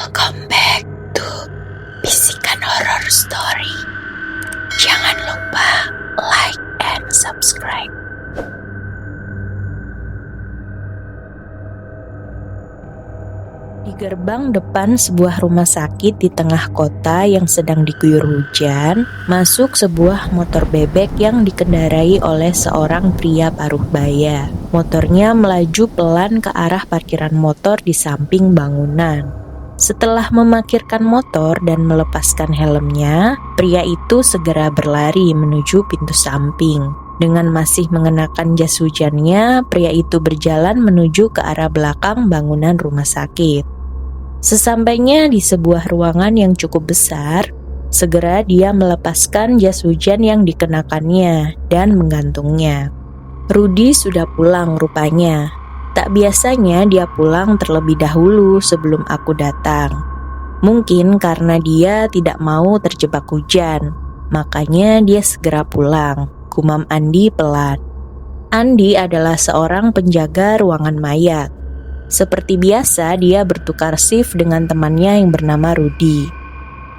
Welcome back to Bisikan Horror Story. Jangan lupa like and subscribe. Di gerbang depan sebuah rumah sakit di tengah kota yang sedang diguyur hujan, masuk sebuah motor bebek yang dikendarai oleh seorang pria paruh baya. Motornya melaju pelan ke arah parkiran motor di samping bangunan. Setelah memarkirkan motor dan melepaskan helmnya, pria itu segera berlari menuju pintu samping. Dengan masih mengenakan jas hujannya, pria itu berjalan menuju ke arah belakang bangunan rumah sakit. Sesampainya di sebuah ruangan yang cukup besar, segera dia melepaskan jas hujan yang dikenakannya dan menggantungnya. Rudy sudah pulang rupanya. Tak biasanya dia pulang terlebih dahulu sebelum aku datang. Mungkin karena dia tidak mau terjebak hujan, makanya dia segera pulang, gumam Andi pelan. Andi adalah seorang penjaga ruangan mayat. Seperti biasa, dia bertukar shift dengan temannya yang bernama Rudy.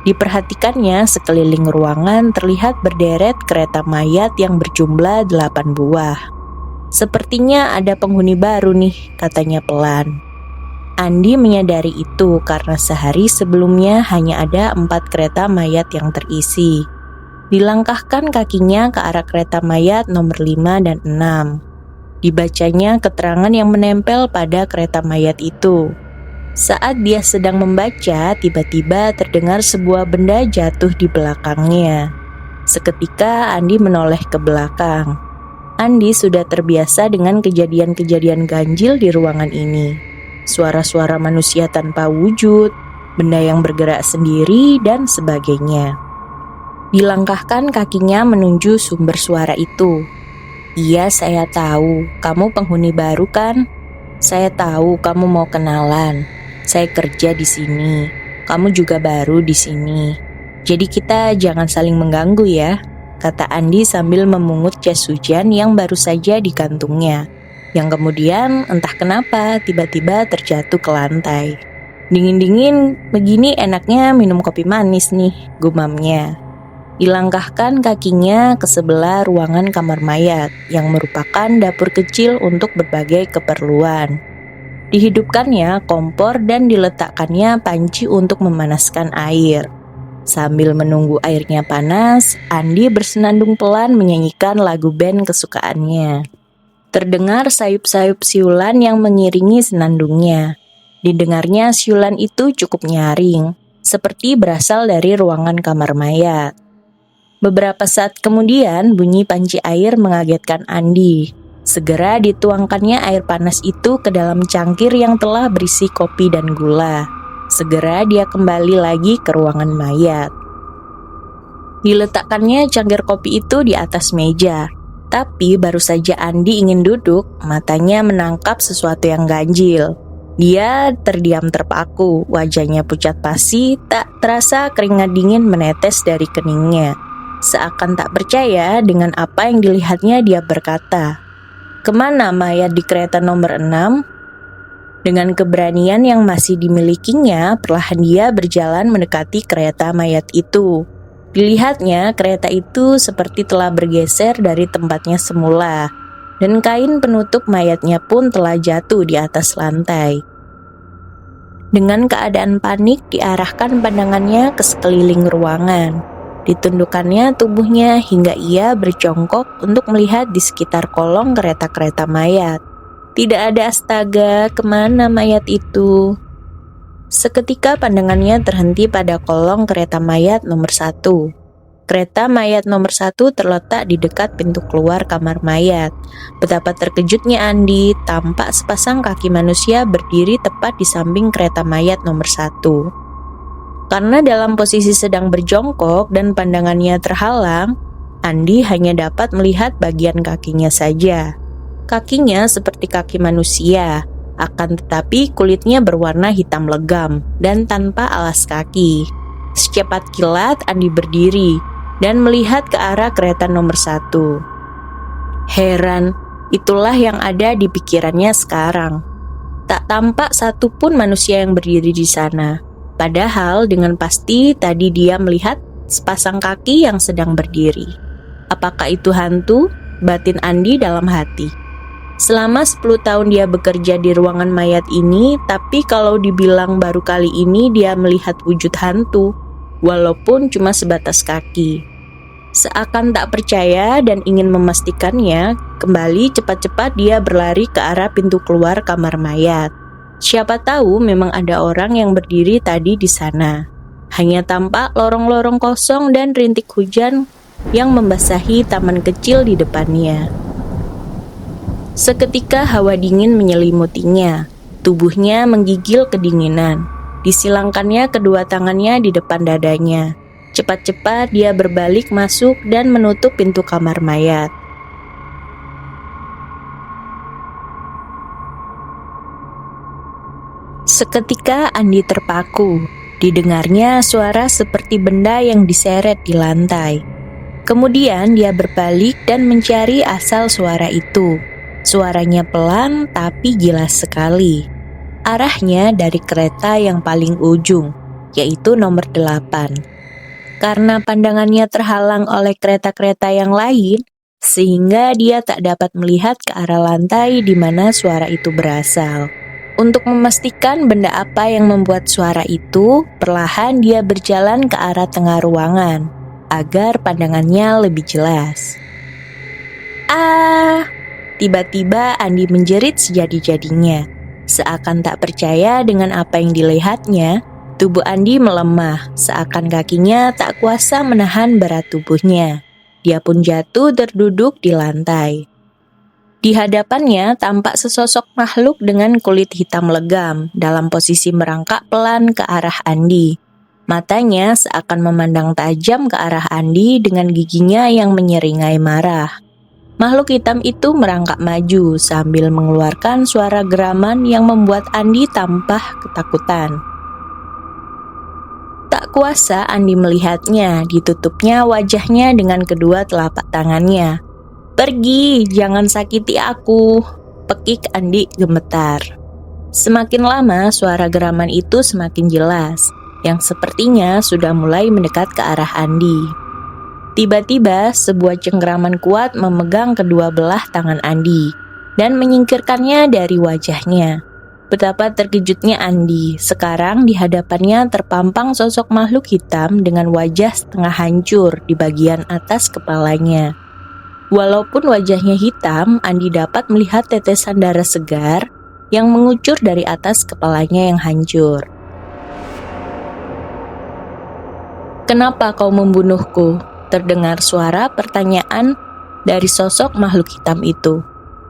Diperhatikannya, sekeliling ruangan terlihat berderet kereta mayat yang berjumlah 8 buah. Sepertinya ada penghuni baru nih, katanya pelan. Andi menyadari itu karena sehari sebelumnya hanya ada 4 kereta mayat yang terisi. Dilangkahkan kakinya ke arah kereta mayat nomor 5 dan 6. Dibacanya keterangan yang menempel pada kereta mayat itu. Saat dia sedang membaca, tiba-tiba terdengar sebuah benda jatuh di belakangnya. Seketika Andi menoleh ke belakang. Andi sudah terbiasa dengan kejadian-kejadian ganjil di ruangan ini. Suara-suara manusia tanpa wujud, benda yang bergerak sendiri, dan sebagainya. Dilangkahkan kakinya menuju sumber suara itu. Iya, saya tahu. Kamu penghuni baru kan? Saya tahu kamu mau kenalan. Saya kerja di sini. Kamu juga baru di sini. Jadi kita jangan saling mengganggu ya, kata Andi sambil memungut jas hujan yang baru saja digantungnya. Yang kemudian entah kenapa tiba-tiba terjatuh ke lantai. Dingin-dingin begini enaknya minum kopi manis nih, gumamnya. Dilangkahkan kakinya ke sebelah ruangan kamar mayat yang merupakan dapur kecil untuk berbagai keperluan. Dihidupkannya kompor dan diletakkannya panci untuk memanaskan air. Sambil menunggu airnya panas, Andi bersenandung pelan menyanyikan lagu band kesukaannya. Terdengar sayup-sayup siulan yang mengiringi senandungnya. Didengarnya siulan itu cukup nyaring, seperti berasal dari ruangan kamar mayat. Beberapa saat kemudian, bunyi panci air mengagetkan Andi. Segera dituangkannya air panas itu ke dalam cangkir yang telah berisi kopi dan gula. Segera dia kembali lagi ke ruangan mayat. Diletakkannya cangkir kopi itu di atas meja. Tapi baru saja Andi ingin duduk, matanya menangkap sesuatu yang ganjil. Dia terdiam terpaku, wajahnya pucat pasi, tak terasa keringat dingin menetes dari keningnya. Seakan tak percaya dengan apa yang dilihatnya, dia berkata, "Kemana mayat di kereta nomor 6? Dengan keberanian yang masih dimilikinya, perlahan dia berjalan mendekati kereta mayat itu. Dilihatnya, kereta itu seperti telah bergeser dari tempatnya semula, dan kain penutup mayatnya pun telah jatuh di atas lantai. Dengan keadaan panik, diarahkan pandangannya ke sekeliling ruangan. Ditundukkannya tubuhnya hingga ia berjongkok untuk melihat di sekitar kolong kereta-kereta mayat. Tidak ada astaga, kemana mayat itu? Seketika pandangannya terhenti pada kolong kereta mayat nomor 1. Kereta mayat nomor 1 terletak di dekat pintu keluar kamar mayat. Betapa terkejutnya Andi, tampak sepasang kaki manusia berdiri tepat di samping kereta mayat nomor 1. Karena dalam posisi sedang berjongkok dan pandangannya terhalang, Andi hanya dapat melihat bagian kakinya saja. Kakinya seperti kaki manusia, akan tetapi kulitnya berwarna hitam legam dan tanpa alas kaki. Secepat kilat Andi berdiri dan melihat ke arah kereta nomor 1. Heran, itulah yang ada di pikirannya sekarang. Tak tampak satupun manusia yang berdiri di sana. Padahal dengan pasti tadi dia melihat sepasang kaki yang sedang berdiri. Apakah itu hantu? Batin Andi dalam hati. Selama 10 tahun dia bekerja di ruangan mayat ini, tapi kalau dibilang baru kali ini dia melihat wujud hantu, walaupun cuma sebatas kaki. Seakan tak percaya dan ingin memastikannya, kembali cepat-cepat dia berlari ke arah pintu keluar kamar mayat. Siapa tahu memang ada orang yang berdiri tadi di sana. Hanya tampak lorong-lorong kosong dan rintik hujan yang membasahi taman kecil di depannya. Seketika hawa dingin menyelimutinya, tubuhnya menggigil kedinginan. Disilangkannya kedua tangannya di depan dadanya. Cepat-cepat dia berbalik masuk dan menutup pintu kamar mayat. Seketika Andi terpaku. Didengarnya suara seperti benda yang diseret di lantai. Kemudian dia berbalik dan mencari asal suara itu. Suaranya pelan tapi jelas sekali. Arahnya dari kereta yang paling ujung, yaitu nomor 8. Karena pandangannya terhalang oleh kereta-kereta yang lain, sehingga dia tak dapat melihat ke arah lantai di mana suara itu berasal. Untuk memastikan benda apa yang membuat suara itu, perlahan dia berjalan ke arah tengah ruangan, agar pandangannya lebih jelas. Tiba-tiba Andi menjerit sejadi-jadinya. Seakan tak percaya dengan apa yang dilihatnya, tubuh Andi melemah, seakan kakinya tak kuasa menahan berat tubuhnya. Dia pun jatuh terduduk di lantai. Di hadapannya tampak sesosok makhluk dengan kulit hitam legam dalam posisi merangkak pelan ke arah Andi. Matanya seakan memandang tajam ke arah Andi dengan giginya yang menyeringai marah. Makhluk hitam itu merangkak maju sambil mengeluarkan suara geraman yang membuat Andi tampak ketakutan. Tak kuasa Andi melihatnya, ditutupnya wajahnya dengan kedua telapak tangannya. "Pergi, jangan sakiti aku," pekik Andi gemetar. Semakin lama suara geraman itu semakin jelas, yang sepertinya sudah mulai mendekat ke arah Andi. Tiba-tiba sebuah cengkeraman kuat memegang kedua belah tangan Andi dan menyingkirkannya dari wajahnya. Betapa terkejutnya Andi, sekarang di hadapannya terpampang sosok makhluk hitam dengan wajah setengah hancur di bagian atas kepalanya. Walaupun wajahnya hitam, Andi dapat melihat tetesan darah segar yang mengucur dari atas kepalanya yang hancur. "Kenapa kau membunuhku?" Terdengar suara pertanyaan dari sosok makhluk hitam itu.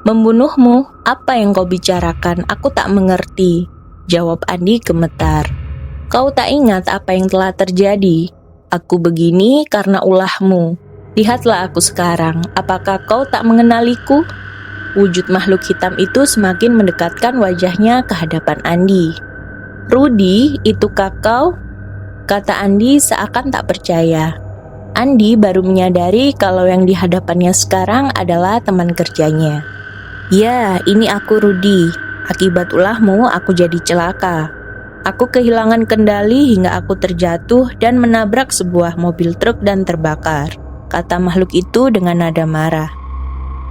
"Membunuhmu? Apa yang kau bicarakan? Aku tak mengerti," jawab Andi gemetar. "Kau tak ingat apa yang telah terjadi? Aku begini karena ulahmu. Lihatlah aku sekarang, apakah kau tak mengenaliku?" Wujud makhluk hitam itu semakin mendekatkan wajahnya ke hadapan Andi. "Rudy, itukah kau?" kata Andi seakan tak percaya. Andi baru menyadari kalau yang di hadapannya sekarang adalah teman kerjanya. "Ya, ini aku Rudy. Akibat ulahmu aku jadi celaka. Aku kehilangan kendali hingga aku terjatuh dan menabrak sebuah mobil truk dan terbakar," kata makhluk itu dengan nada marah.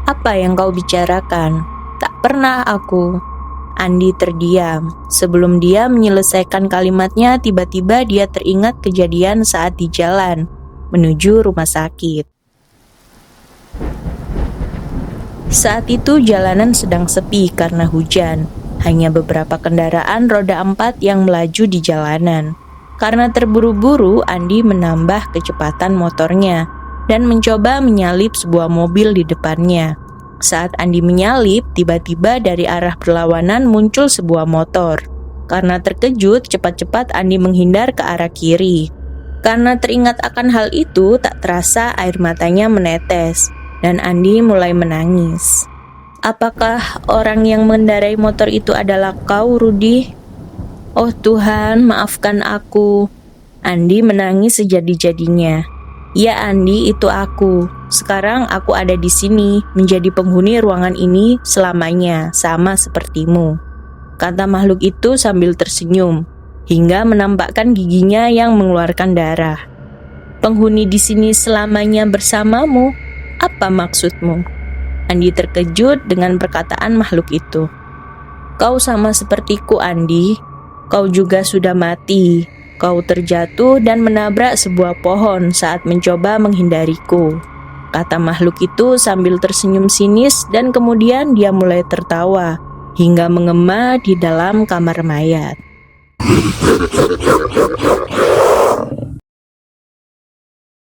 "Apa yang kau bicarakan? Tak pernah aku." Andi terdiam. Sebelum dia menyelesaikan kalimatnya, tiba-tiba dia teringat kejadian saat di jalan menuju rumah sakit. Saat itu jalanan sedang sepi karena hujan. Hanya beberapa kendaraan roda 4 yang melaju di jalanan. Karena terburu-buru, Andi menambah kecepatan motornya dan mencoba menyalip sebuah mobil di depannya. Saat Andi menyalip, tiba-tiba dari arah berlawanan muncul sebuah motor. Karena terkejut, cepat-cepat Andi menghindar ke arah kiri. Karena teringat akan hal itu, tak terasa air matanya menetes, dan Andi mulai menangis. "Apakah orang yang mengendarai motor itu adalah kau, Rudy?" "Oh Tuhan, maafkan aku." Andi menangis sejadi-jadinya. "Ya Andi, itu aku. Sekarang aku ada di sini, menjadi penghuni ruangan ini selamanya, sama sepertimu," kata makhluk itu sambil tersenyum. hingga menampakkan giginya yang mengeluarkan darah. "Penghuni di sini selamanya bersamamu? Apa maksudmu?" Andi terkejut dengan perkataan makhluk itu. "Kau sama sepertiku, Andi. Kau juga sudah mati. Kau terjatuh dan menabrak sebuah pohon saat mencoba menghindariku," kata makhluk itu sambil tersenyum sinis, dan kemudian dia mulai tertawa hingga mengema di dalam kamar mayat.